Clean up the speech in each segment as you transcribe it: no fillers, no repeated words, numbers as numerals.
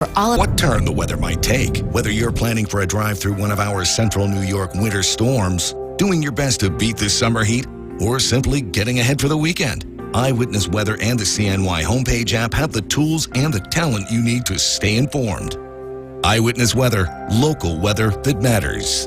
What turn the weather might take, whether you're planning for a drive through one of our central New York winter storms, doing your best to beat the summer heat, or simply getting ahead for the weekend. Eyewitness Weather and the CNY homepage app have the tools and the talent you need to stay informed. Eyewitness Weather, local weather that matters.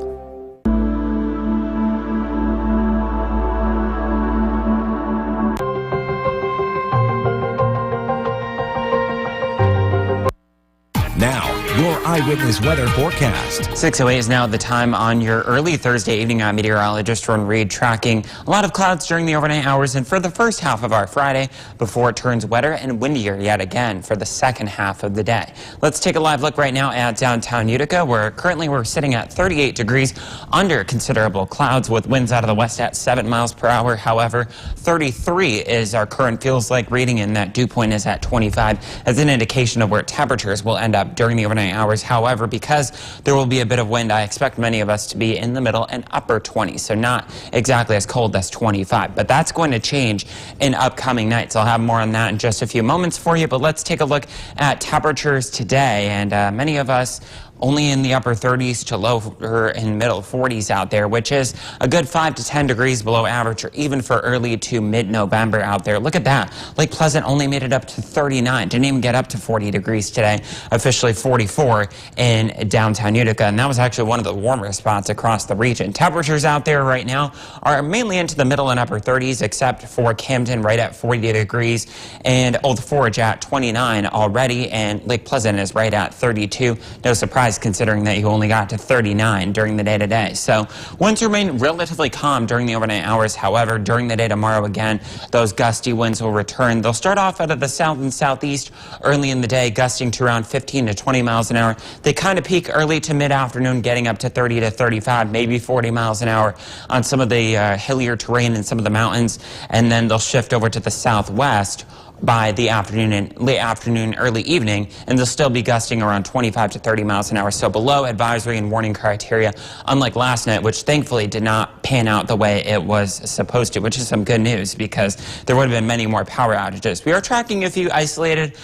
Now, your Eyewitness Weather forecast. 6:08 is now the time on your early Thursday evening. I'm meteorologist Ron Reed, tracking a lot of clouds during the overnight hours and for the first half of our Friday before it turns wetter and windier yet again for the second half of the day. Let's take a live look right now at downtown Utica, where currently we're sitting at 38 degrees under considerable clouds with winds out of the west at 7 miles per hour. However, 33 is our current feels like reading, and that dew point is at 25 as an indication of where temperatures will end up during the overnight hours. However, because there will be a bit of wind, I expect many of us to be in the middle and upper 20s, so not exactly as cold as 25. But that's going to change in upcoming nights. I'll have more on that in just a few moments for you, but let's take a look at temperatures today. And many of us only in the upper 30s to lower and middle 40s out there, which is a good 5 to 10 degrees below average, or even for early to mid-November out there. Look at that. Lake Pleasant only made it up to 39. Didn't even get up to 40 degrees today. Officially 44 in downtown Utica, and that was actually one of the warmer spots across the region. Temperatures out there right now are mainly into the middle and upper 30s, except for Camden right at 40 degrees, and Old Forge at 29 already, and Lake Pleasant is right at 32. No surprise, considering that you only got to 39 during the day today. So winds remain relatively calm during the overnight hours. However, during the day tomorrow, again, those gusty winds will return. They'll start off out of the south and southeast early in the day, gusting to around 15 to 20 miles an hour. They kind of peak early to mid-afternoon, getting up to 30 to 35, maybe 40 miles an hour on some of the hillier terrain and some of the mountains, and then they'll shift over to the southwest by the afternoon and late afternoon, early evening, and they'll still be gusting around 25 to 30 miles an hour. So below advisory and warning criteria, unlike last night, which thankfully did not pan out the way it was supposed to, which is some good news because there would have been many more power outages. We are tracking a few isolated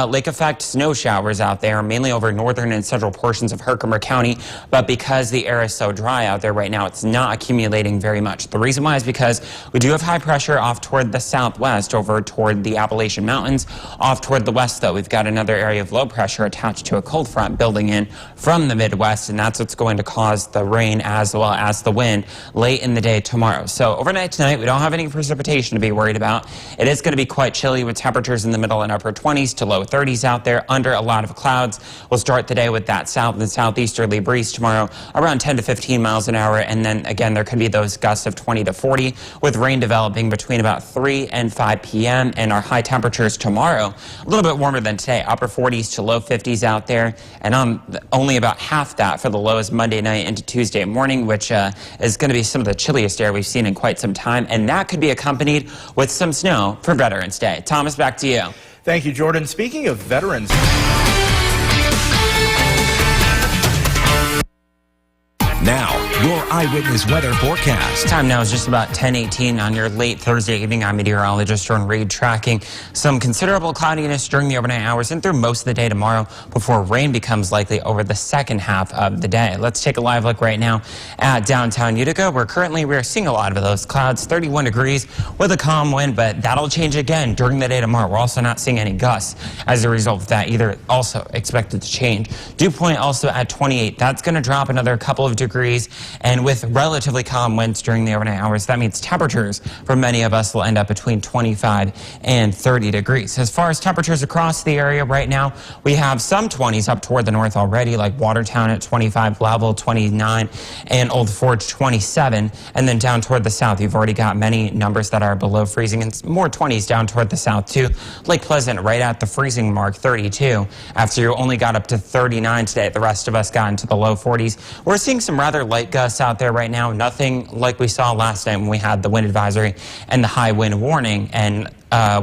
lake effect snow showers out there, mainly over northern and central portions of Herkimer County, but because the air is so dry out there right now, it's not accumulating very much. The reason why is because we do have high pressure off toward the southwest, over toward the Appalachian Mountains. Off toward the west, though, we've got another area of low pressure attached to a cold front building in from the Midwest, and that's what's going to cause the rain as well as the wind late in the day tomorrow. So overnight tonight, we don't have any precipitation to be worried about. It is going to be quite chilly with temperatures in the middle and upper 20s to low 30s out there under a lot of clouds. We'll start the day with that south and southeasterly breeze tomorrow around 10 to 15 miles an hour, and then again there could be those gusts of 20 to 40 with rain developing between about 3 and 5 p.m. and our high temperatures tomorrow a little bit warmer than today, upper 40s to low 50s out there, and only about half that for the lows Monday night into Tuesday morning, which is going to be some of the chilliest air we've seen in quite some time, and that could be accompanied with some snow for Veterans Day. Thomas, back to you. Thank you, Jordan. Speaking of veterans, Now, your Eyewitness Weather forecast. Time now is just about 10:18 on your late Thursday evening. I'm meteorologist Ron Reed, tracking some considerable cloudiness during the overnight hours and through most of the day tomorrow before rain becomes likely over the second half of the day. Let's take a live look right now at downtown Utica, where currently we're seeing a lot of those clouds, 31 degrees with a calm wind, but that'll change again during the day tomorrow. We're also not seeing any gusts as a result of that either, also expected to change. Dew point also at 28. That's going to drop another couple of degrees, and with relatively calm winds during the overnight hours, that means temperatures for many of us will end up between 25 and 30 degrees. As far as temperatures across the area right now, we have some 20s up toward the north already, like Watertown at 25, Blytheville 29, and Old Forge 27. And then down toward the south, you've already got many numbers that are below freezing, and more 20s down toward the south too. Lake Pleasant right at the freezing mark, 32. After you only got up to 39 today, the rest of us got into the low 40s. We're seeing some rather light gusts out there right now, nothing like we saw last night when we had the wind advisory and the high wind warning. And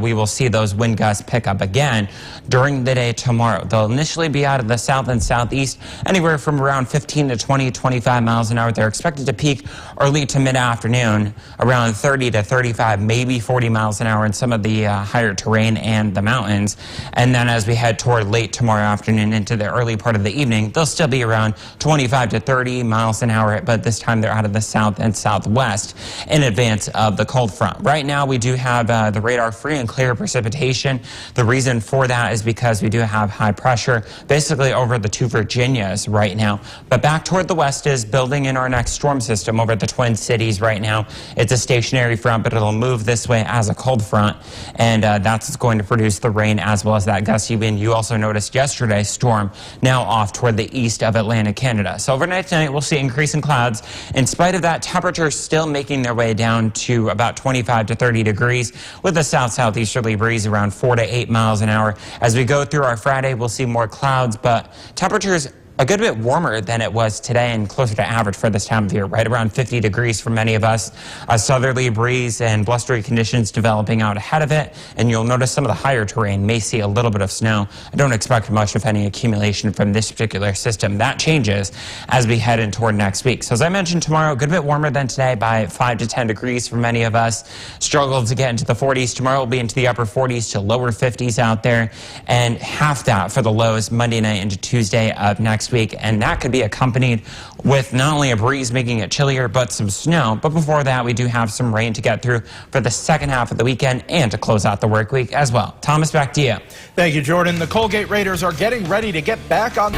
we will see those wind gusts pick up again during the day tomorrow. They'll initially be out of the south and southeast, anywhere from around 15 to 20, 25 miles an hour. They're expected to peak early to mid-afternoon, around 30 to 35, maybe 40 miles an hour in some of the higher terrain and the mountains. And then as we head toward late tomorrow afternoon into the early part of the evening, they'll still be around 25 to 30 miles an hour, but this time they're out of the south and southwest in advance of the cold front. Right now, we do have the radar free and clear precipitation. The reason for that is because we do have high pressure basically over the two Virginias right now. But back toward the west is building in our next storm system over the Twin Cities right now. It's a stationary front, but it'll move this way as a cold front, and that's going to produce the rain as well as that gusty wind. You also noticed yesterday's storm now off toward the east of Atlantic Canada. So overnight tonight, we'll see increasing clouds. In spite of that, temperatures still making their way down to about 25 to 30 degrees with a southeasterly breeze around 4 to 8 miles an hour. As we go through our Friday, we'll see more clouds, but temperatures a good bit warmer than it was today and closer to average for this time of year, right around 50 degrees for many of us. A southerly breeze and blustery conditions developing out ahead of it, and you'll notice some of the higher terrain may see a little bit of snow. I don't expect much, if any, accumulation from this particular system. That changes as we head in toward next week. So as I mentioned, tomorrow, a good bit warmer than today by 5 to 10 degrees for many of us. Struggle to get into the 40s. Tomorrow will be into the upper 40s to lower 50s out there, and half that for the lows Monday night into Tuesday of next week, and that could be accompanied with not only a breeze making it chillier, but some snow. But before that, we do have some rain to get through for the second half of the weekend and to close out the work week as well. Thomas, back to you. Thank you, Jordan. The Colgate Raiders are getting ready to get back on.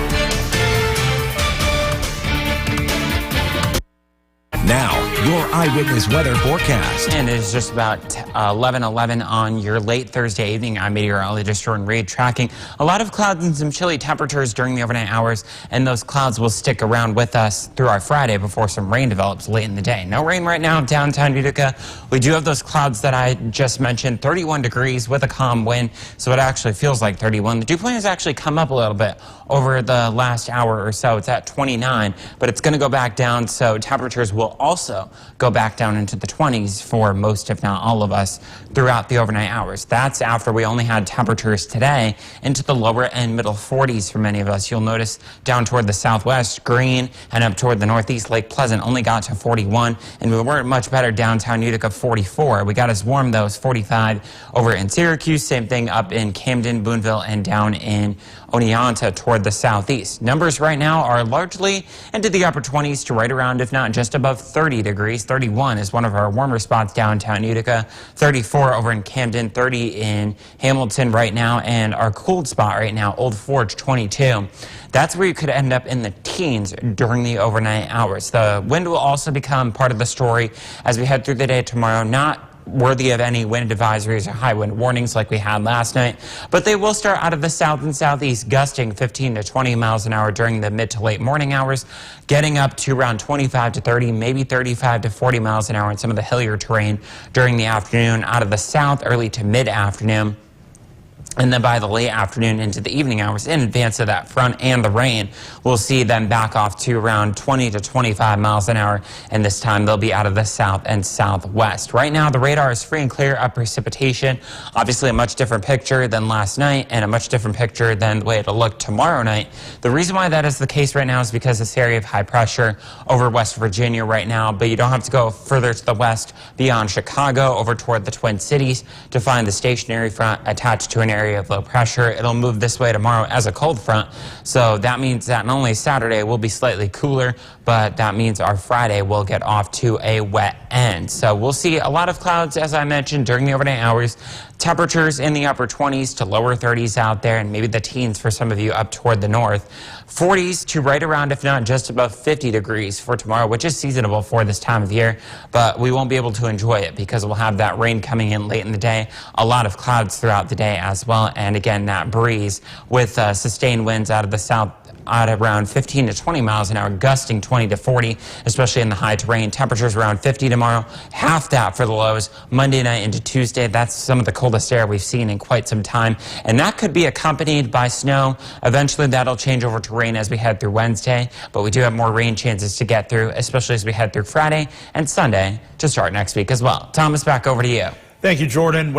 Now, your eyewitness weather forecast. And it is just about 11:11 on your late Thursday evening. I'm meteorologist Jordan Reed, tracking a lot of clouds and some chilly temperatures during the overnight hours, and those clouds will stick around with us through our Friday before some rain develops late in the day. No rain right now in downtown Utica. We do have those clouds that I just mentioned, 31 degrees with a calm wind, so it actually feels like 31. The dew point has actually come up a little bit over the last hour or so. It's at 29, but it's going to go back down, so temperatures will also go back down into the 20s for most, if not all of us, throughout the overnight hours. That's after we only had temperatures today into the lower and middle 40s for many of us. You'll notice down toward the southwest, Green, and up toward the northeast, Lake Pleasant only got to 41, and we weren't much better downtown Utica, 44. We got as warm, though, as 45 over in Syracuse. Same thing up in Camden, Boonville, and down in Oneonta toward the southeast. Numbers right now are largely into the upper 20s to right around, if not just above 30 degrees. 31 is one of our warmer spots downtown Utica. 34 over in Camden, 30 in Hamilton right now, and our cooled spot right now, Old Forge, 22. That's where you could end up in the teens during the overnight hours. The wind will also become part of the story as we head through the day tomorrow. Not worthy of any wind advisories or high wind warnings like we had last night, but they will start out of the south and southeast, gusting 15 to 20 miles an hour during the mid to late morning hours, getting up to around 25 to 30, maybe 35 to 40 miles an hour in some of the hillier terrain during the afternoon out of the south, early to mid-afternoon. And then by the late afternoon into the evening hours, in advance of that front and the rain, we'll see them back off to around 20 to 25 miles an hour, and this time they'll be out of the south and southwest. Right now, the radar is free and clear of precipitation. Obviously, a much different picture than last night, and a much different picture than the way it'll look tomorrow night. The reason why that is the case right now is because this area of high pressure over West Virginia right now, but you don't have to go further to the west beyond Chicago over toward the Twin Cities to find the stationary front attached to an area of low pressure. It'll move this way tomorrow as a cold front, so that means that not only Saturday will be slightly cooler, but that means our Friday will get off to a wet end. So we'll see a lot of clouds, as I mentioned, during the overnight hours. Temperatures in the upper 20s to lower 30s out there, and maybe the teens for some of you up toward the north. 40s to right around, if not just above 50 degrees for tomorrow, which is seasonable for this time of year, but we won't be able to enjoy it because we'll have that rain coming in late in the day. A lot of clouds throughout the day as well, and again, that breeze with sustained winds out of the south at around 15 to 20 miles an hour, gusting 20 to 40, especially in the high terrain. Temperatures around 50 tomorrow, half that for the lows. Monday night into Tuesday, that's some of the coldest air we've seen in quite some time, and that could be accompanied by snow. Eventually, that'll change over to rain as we head through Wednesday, but we do have more rain chances to get through, especially as we head through Friday and Sunday to start next week as well. Thomas, back over to you. Thank you, Jordan.